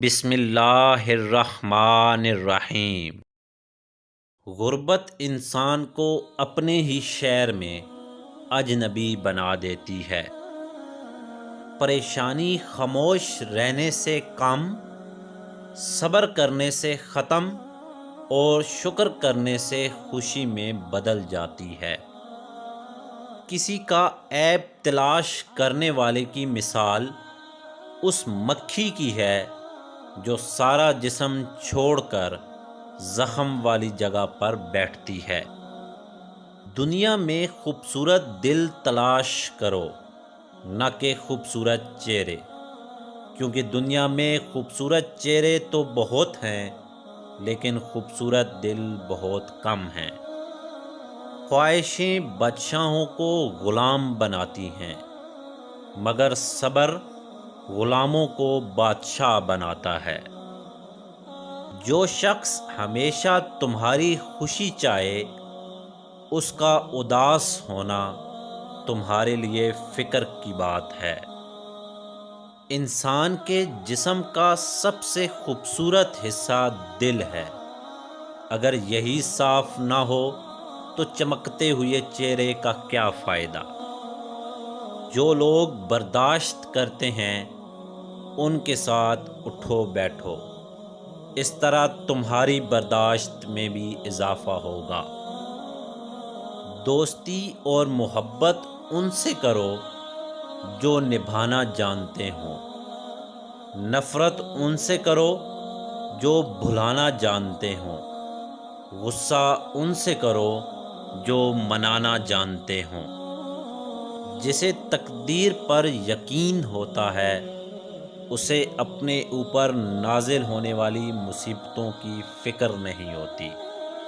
بسم اللہ الرحمن الرحیم۔ غربت انسان کو اپنے ہی شہر میں اجنبی بنا دیتی ہے۔ پریشانی خاموش رہنے سے کم، صبر کرنے سے ختم اور شکر کرنے سے خوشی میں بدل جاتی ہے۔ کسی کا عیب تلاش کرنے والے کی مثال اس مکھی کی ہے جو سارا جسم چھوڑ کر زخم والی جگہ پر بیٹھتی ہے۔ دنیا میں خوبصورت دل تلاش کرو، نہ کہ خوبصورت چہرے، کیونکہ دنیا میں خوبصورت چہرے تو بہت ہیں لیکن خوبصورت دل بہت کم ہیں۔ خواہشیں بادشاہوں کو غلام بناتی ہیں، مگر صبر غلاموں کو بادشاہ بناتا ہے۔ جو شخص ہمیشہ تمہاری خوشی چاہے، اس کا اداس ہونا تمہارے لیے فکر کی بات ہے۔ انسان کے جسم کا سب سے خوبصورت حصہ دل ہے۔ اگر یہی صاف نہ ہو تو چمکتے ہوئے چہرے کا کیا فائدہ؟ جو لوگ برداشت کرتے ہیں ان کے ساتھ اٹھو بیٹھو، اس طرح تمہاری برداشت میں بھی اضافہ ہوگا۔ دوستی اور محبت ان سے کرو جو نبھانا جانتے ہوں، نفرت ان سے کرو جو بھلانا جانتے ہوں، غصہ ان سے کرو جو منانا جانتے ہوں۔ جسے تقدیر پر یقین ہوتا ہے اسے اپنے اوپر نازل ہونے والی مصیبتوں کی فکر نہیں ہوتی۔